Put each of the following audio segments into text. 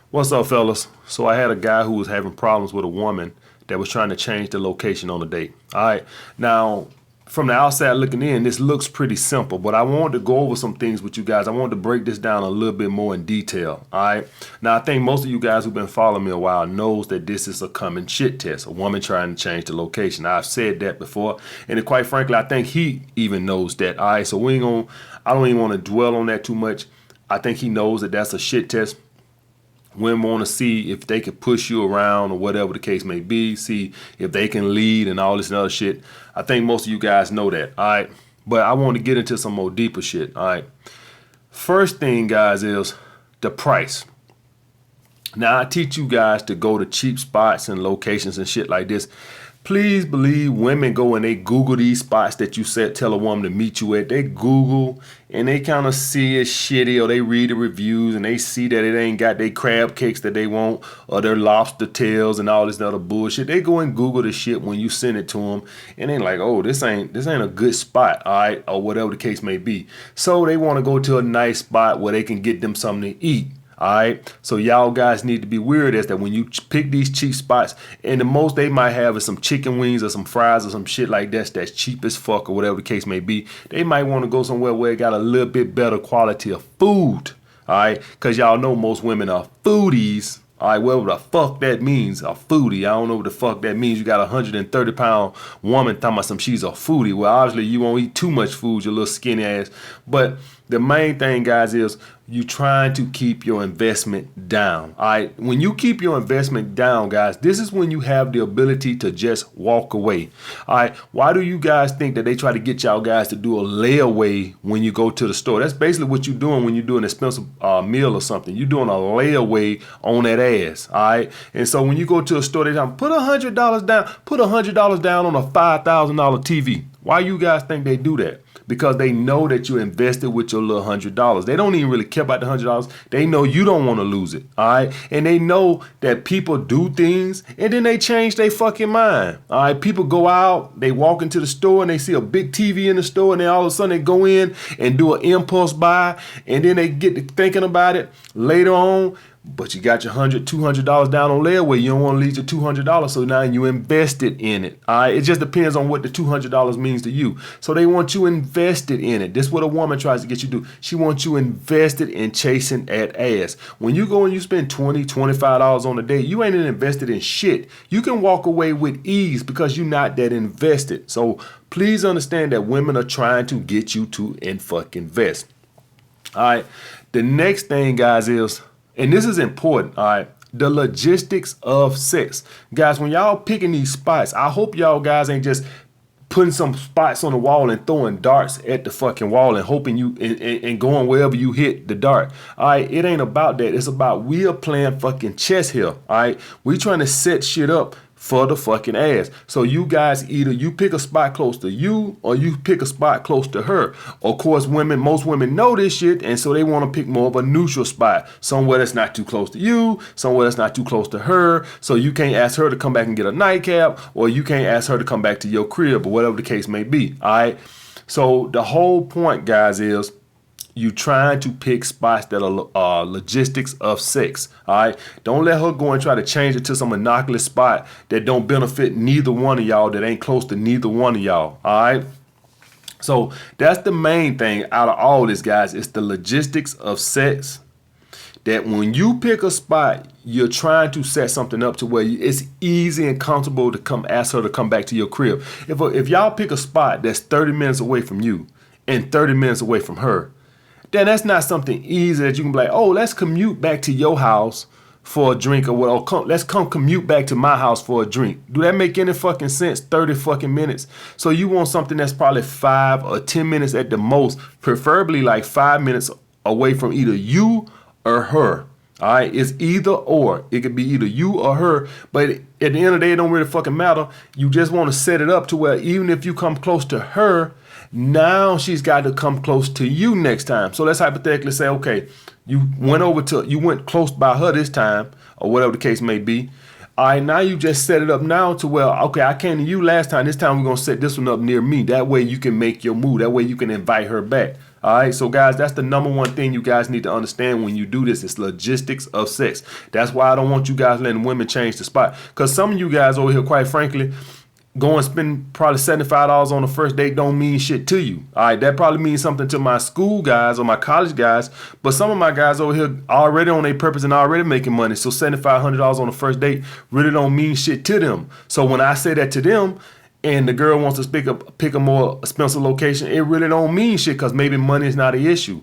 What's up, fellas? So I had a guy who was having problems with a woman that was trying to change the location on a date. All right. Now, from the outside looking in, this looks pretty simple, but I wanted to go over some things with you guys. I wanted to break this down a little bit more in detail. All right. Now, I think most of you guys who've been following me a while knows that this is a common shit test, a woman trying to change the location. I've said that before, and quite frankly, I think he even knows that. All right. So I don't even want to dwell on that too much. I think he knows that that's a shit test. Women want to see if they can push you around or whatever the case may be, see if they can lead and all this and other shit. I think most of you guys know that, all right? But I want to get into some more deeper shit, all right? First thing, guys, is the price. Now, I teach you guys to go to cheap spots and locations and shit like this. Please believe women go and they Google these spots that you said tell a woman to meet you at. They Google and they kind of see it's shitty, or they read the reviews and they see that it ain't got their crab cakes that they want or their lobster tails and all this other bullshit. They go and Google the shit when you send it to them and they like, oh, this ain't a good spot, all right, or whatever the case may be. So they want to go to a nice spot where they can get them something to eat. All right. So y'all guys need to be weird as that when you pick these cheap spots, and the most they might have is some chicken wings or some fries or some shit like that's cheap as fuck or whatever the case may be. They might want to go somewhere where it got a little bit better quality of food. All right. Because y'all know most women are foodies. All right, whatever the fuck that means, a foodie. I don't know what the fuck that means. You got a 130-pound woman talking about she's a foodie. Well, obviously you won't eat too much food, your little skinny ass. But the main thing, guys, is you trying to keep your investment down. All right, when you keep your investment down, guys, this is when you have the ability to just walk away. All right, why do you guys think that they try to get y'all guys to do a layaway when you go to the store? That's basically what you're doing when you do an expensive meal or something. You're doing a layaway on that ass. All right, and so when you go to a store, they tell put $100 down. Put $100 down on a $5,000 TV. Why you guys think they do that? Because they know that you invested with your little $100. They don't even really care about the $100. They know you don't want to lose it, all right? And they know that people do things and then they change their fucking mind, all right? People go out, they walk into the store and they see a big TV in the store, and then all of a sudden they go in and do an impulse buy, and then they get to thinking about it later on. But you got your $200 down on layaway. You don't want to lose your $200, so now you invested in it. All right, it just depends on what the $200 means to you. So they want you invested in it. This is what a woman tries to get you to do. She wants you invested in chasing that ass. When you go and you spend $20, $25 on a date, you ain't invested in shit. You can walk away with ease because you're not that invested. So please understand that women are trying to get you to fucking invest. All right, the next thing, guys, is, and this is important, all right, the logistics of sex. Guys, when y'all picking these spots, I hope y'all guys ain't just putting some spots on the wall and throwing darts at the fucking wall and hoping you and going wherever you hit the dart. All right, it ain't about that. It's about we are playing fucking chess here. All right, we trying to set shit up for the fucking ass. So you guys, either you pick a spot close to you or you pick a spot close to her. Of course, most women know this shit, and so they want to pick more of a neutral spot, somewhere that's not too close to you, somewhere that's not too close to her. So you can't ask her to come back and get a nightcap, or you can't ask her to come back to your crib, or whatever the case may be. All right. So the whole point, guys, is you trying to pick spots that are logistics of sex. All right, don't let her go and try to change it to some monoculous spot that don't benefit neither one of y'all, that ain't close to neither one of y'all. All right, so that's the main thing out of all this, guys. It's the logistics of sex. That when you pick a spot, you're trying to set something up to where it's easy and comfortable to come ask her to come back to your crib. If y'all pick a spot that's 30 minutes away from you and 30 minutes away from her, then that's not something easy that you can be like, oh, let's commute back to your house for a drink, or let's come commute back to my house for a drink. Do that make any fucking sense? 30 fucking minutes. So you want something that's probably 5 or 10 minutes at the most, preferably like 5 minutes away from either you or her. All right, it's either or. It could be either you or her, but at the end of the day, it don't really fucking matter. You just want to set it up to where even if you come close to her, now she's got to come close to you next time. So let's hypothetically say, okay, you went close by her this time, or whatever the case may be. All right, now you just set it up now to where, okay, I came to you last time. This time we're going to set this one up near me. That way you can make your move. That way you can invite her back. All right, so guys, that's the number one thing you guys need to understand when you do this. It's logistics of sex. That's why I don't want you guys letting women change the spot. Because some of you guys over here, quite frankly, go and spend probably $75 on the first date don't mean shit to you. All right, that probably means something to my school guys or my college guys. But some of my guys over here already on their purpose and already making money. So $7,500 on the first date really don't mean shit to them. So when I say that to them, and the girl wants to pick a more expensive location, it really don't mean shit because maybe money is not an issue.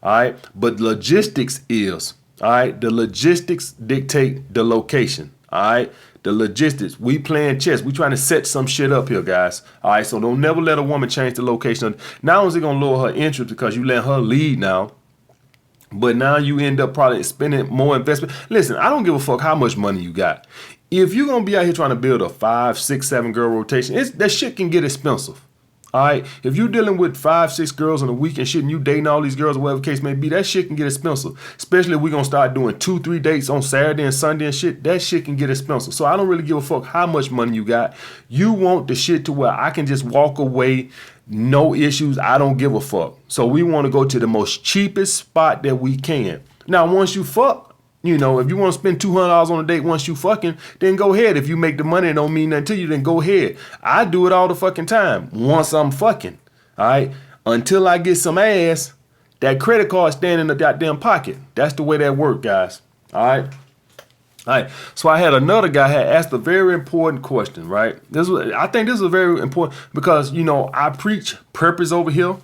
All right. But logistics is. All right. The logistics dictate the location. All right. The logistics. We playing chess. We trying to set some shit up here, guys. All right. So don't never let a woman change the location. Not only is it going to lower her interest because you let her lead now, but now you end up probably spending more investment. Listen, I don't give a fuck how much money you got. If you're going to be out here trying to build a 5, 6, 7 girl rotation, that shit can get expensive. All right. If you're dealing with 5, 6 girls in a week and shit and you dating all these girls or whatever the case may be, that shit can get expensive. Especially if we're going to start doing 2, 3 dates on Saturday and Sunday and shit, that shit can get expensive. So I don't really give a fuck how much money you got. You want the shit to where I can just walk away, no issues. I don't give a fuck. So we want to go to the most cheapest spot that we can. Now, once you fuck, you know, if you want to spend $200 on a date once you fucking, then go ahead. If you make the money and don't mean nothing to you, then go ahead. I do it all the fucking time once I'm fucking. All right. Until I get some ass, that credit card stand in the goddamn pocket. That's the way that works, guys. All right. All right. So I had another guy had asked a very important question, right? I think this is very important because, you know, I preach purpose over here.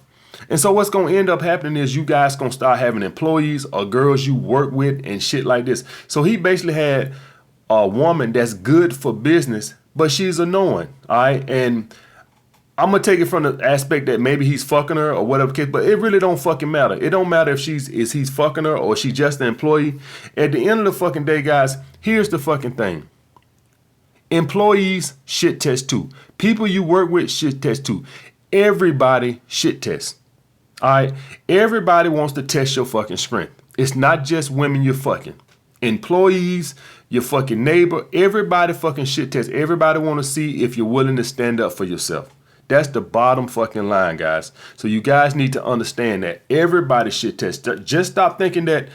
And so what's going to end up happening is you guys going to start having employees or girls you work with and shit like this. So he basically had a woman that's good for business, but she's annoying. All right. And I'm going to take it from the aspect that maybe he's fucking her or whatever case, but it really don't fucking matter. It don't matter if he's fucking her or she's just an employee. At the end of the fucking day, guys, here's the fucking thing. Employees shit test too. People you work with shit test too. Everybody shit tests. All right. Everybody wants to test your fucking strength. It's not just women you're fucking. Employees, your fucking neighbor, everybody fucking shit tests. Everybody want to see if you're willing to stand up for yourself. That's the bottom fucking line, guys. So you guys need to understand that everybody shit tests. Just stop thinking that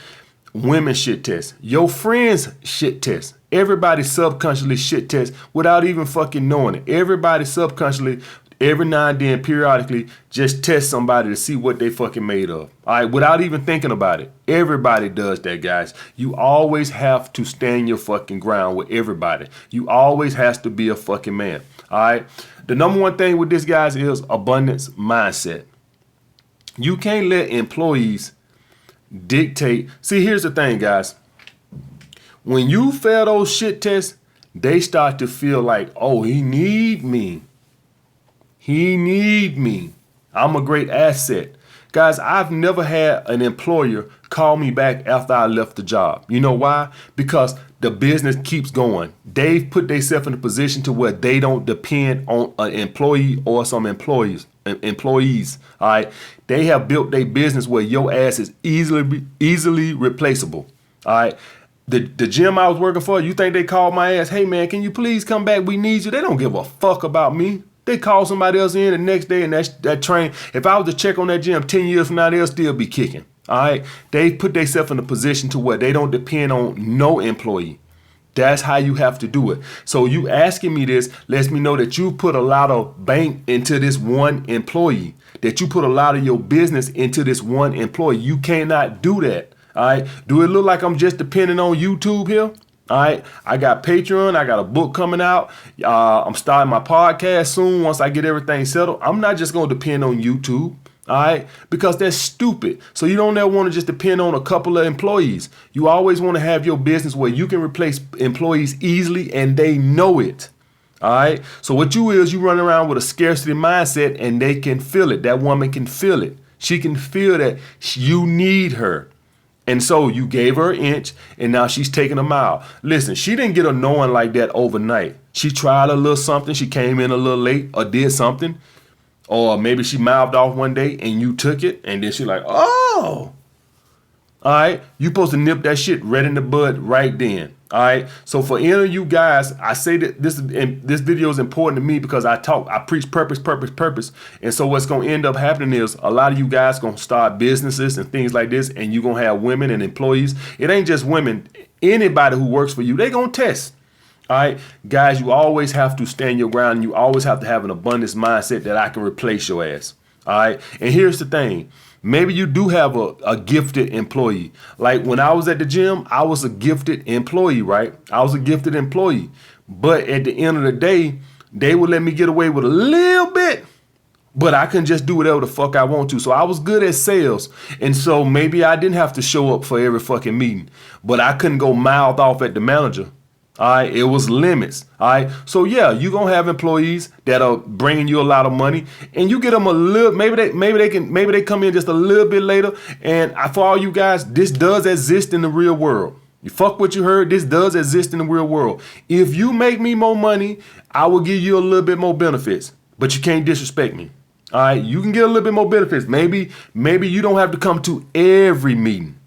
women shit test. Your friends shit test. Everybody subconsciously shit test without even fucking knowing it. Everybody subconsciously, every now and then, periodically, just test somebody to see what they fucking made of. All right, without even thinking about it. Everybody does that, guys. You always have to stand your fucking ground with everybody. You always has to be a fucking man. All right. The number one thing with this, guys, is abundance mindset. You can't let employees dictate. See, here's the thing, guys. When you fail those shit tests, they start to feel like, oh, he need me. He need me. I'm a great asset. Guys, I've never had an employer call me back after I left the job. You know why? Because the business keeps going. They've put themselves in a position to where they don't depend on an employee or some employees. All right. They have built their business where your ass is easily replaceable. All right. The gym I was working for, you think they called my ass, hey man, can you please come back? We need you. They don't give a fuck about me. They call somebody else in the next day and that train. If I was to check on that gym 10 years from now, they'll still be kicking. All right. They put themselves in a position to where they don't depend on no employee. That's how you have to do it. So you asking me this lets me know that you put a lot of bank into this one employee, that you put a lot of your business into this one employee. You cannot do that. All right. Do it look like I'm just depending on YouTube here? All right. I got Patreon. I got a book coming out. I'm starting my podcast soon. Once I get everything settled, I'm not just going to depend on YouTube. All right. Because that's stupid. So you don't ever want to just depend on a couple of employees. You always want to have your business where you can replace employees easily and they know it. All right. So what you is you run around with a scarcity mindset and they can feel it. That woman can feel it. She can feel that you need her. And so you gave her an inch and now she's taking a mile. Listen, she didn't get annoying like that overnight. She tried a little something. She came in a little late or did something. Or maybe she mouthed off one day and you took it. And then she's like, oh, All right, you supposed to nip that shit right in the bud right then. All right. So for any of you guys, I say that this video is important to me because I preach purpose. And so what's gonna end up happening is a lot of you guys gonna start businesses and things like this, and you're gonna have women and employees. It ain't just women, anybody who works for you, they gonna test. All right, guys, you always have to stand your ground. You always have to have an abundance mindset that I can replace your ass. All right. And here's the thing. Maybe you do have a gifted employee. Like when I was at the gym, I was a gifted employee, right? I was a gifted employee. But at the end of the day, they would let me get away with a little bit, but I couldn't just do whatever the fuck I want to. So I was good at sales. And so maybe I didn't have to show up for every fucking meeting, but I couldn't go mouth off at the manager. All right, it was limits. All right, so yeah, you gonna have employees that are bringing you a lot of money, and you get them a little. Maybe they come in just a little bit later. And for all you guys, this does exist in the real world. You fuck what you heard. This does exist in the real world. If you make me more money, I will give you a little bit more benefits, but you can't disrespect me. All right, you can get a little bit more benefits. Maybe you don't have to come to every meeting,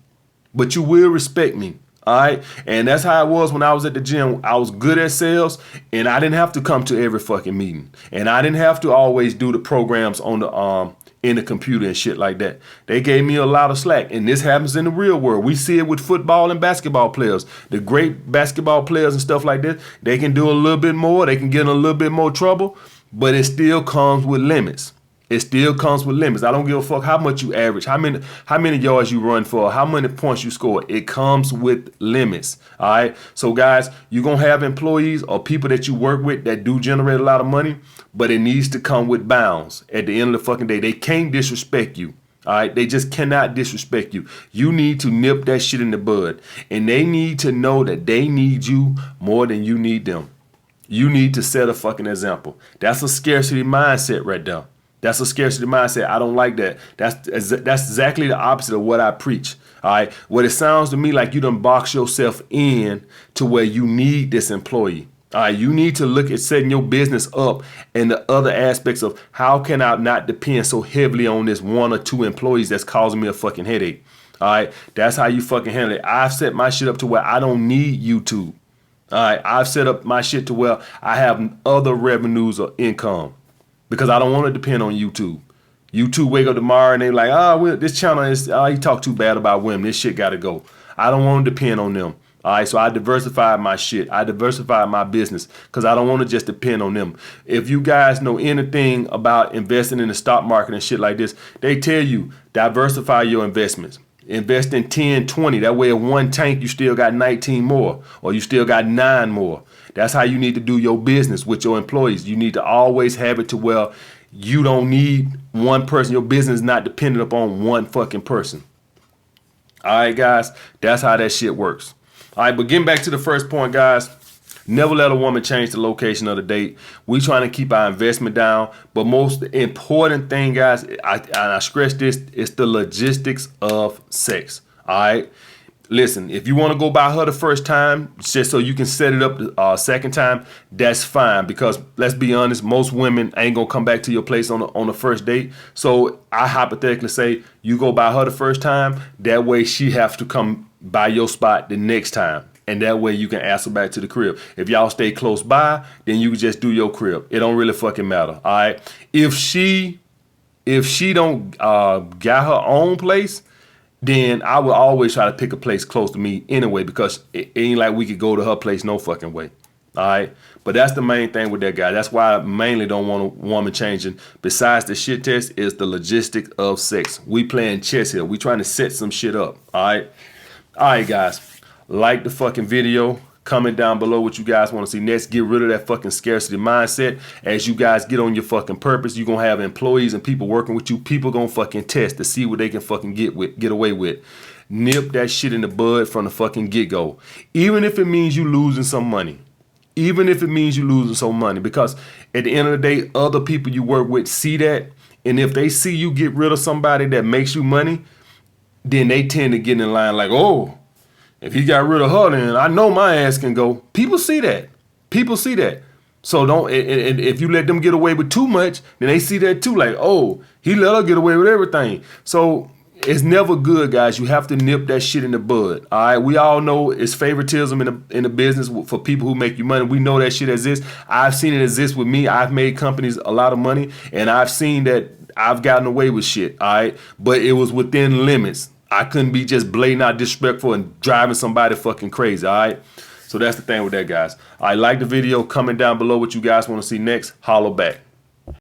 but you will respect me. All right. And that's how it was when I was at the gym. I was good at sales, and I didn't have to come to every fucking meeting. And I didn't have to always do the programs on the in the computer and shit like that. They gave me a lot of slack. And this happens in the real world. We see it with football and basketball players. The great basketball players and stuff like this, they can do a little bit more. They can get in a little bit more trouble, but it still comes with limits. It still comes with limits. I don't give a fuck how much you average, how many yards you run for, how many points you score. It comes with limits. All right. So guys, you're gonna have employees or people that you work with that do generate a lot of money, but it needs to come with bounds. At the end of the fucking day, they can't disrespect you. All right, they just cannot disrespect you. You need to nip that shit in the bud, and they need to know that they need you more than you need them. You need to set a fucking example. That's a scarcity mindset right there. That's a scarcity mindset. I don't like that. That's exactly the opposite of what I preach. All right. What it sounds to me like you done box yourself in to where you need this employee. All right. You need to look at setting your business up and the other aspects of how can I not depend so heavily on this one or two employees that's causing me a fucking headache. All right. That's how you fucking handle it. I've set my shit up to where I don't need YouTube. All right. I've set up my shit to where I have other revenues or income. Because I don't want to depend on YouTube. YouTube wake up tomorrow and they like, this channel is, he talk too bad about women. This shit got to go. I don't want to depend on them. All right, so I diversified my shit. I diversified my business because I don't want to just depend on them. If you guys know anything about investing in the stock market and shit like this, they tell you diversify your investments. Invest in 10, 20. That way in one tank, you still got 19 more or you still got 9 more. That's how you need to do your business with your employees. You need to always have it to where you don't need one person. Your business is not dependent upon one fucking person. All right, guys, that's how that shit works. All right, but getting back to the first point, guys, never let a woman change the location of the date. We trying to keep our investment down. But most important thing, guys, I stress this, is the logistics of sex. All right. Listen, if you want to go by her the first time, just so you can set it up the second time, that's fine. Because let's be honest, most women ain't gonna come back to your place on the first date. So I hypothetically say you go by her the first time. That way she have to come by your spot the next time. And that way you can ask her back to the crib. If y'all stay close by, then you can just do your crib. It don't really fucking matter. All right. If she don't got her own place, then I would always try to pick a place close to me anyway, because it ain't like we could go to her place no fucking way. All right. But that's the main thing with that guy. That's why I mainly don't want a woman changing. Besides the shit test is the logistics of sex. We playing chess here. We trying to set some shit up. All right. All right, guys. Like the fucking video. Comment down below what you guys want to see next. Get rid of that fucking scarcity mindset. As you guys get on your fucking purpose, you're going to have employees and people working with you. People going to fucking test to see what they can fucking get away with. Nip that shit in the bud from the fucking get-go. Even if it means you losing some money. Even if it means you losing some money. Because at the end of the day, other people you work with see that. And if they see you get rid of somebody that makes you money, then they tend to get in line like, oh, if he got rid of her, then I know my ass can go. People see that. People see that. So don't, and if you let them get away with too much, then they see that too. Like, oh, he let her get away with everything. So it's never good, guys. You have to nip that shit in the bud. All right, we all know it's favoritism in the business for people who make you money. We know that shit exists. I've seen it exist with me. I've made companies a lot of money, and I've seen that I've gotten away with shit. All right, but it was within limits. I couldn't be just blatant out disrespectful and driving somebody fucking crazy. All right, so that's the thing with that, guys. All right, like the video. Comment down below what you guys want to see next. Holler back.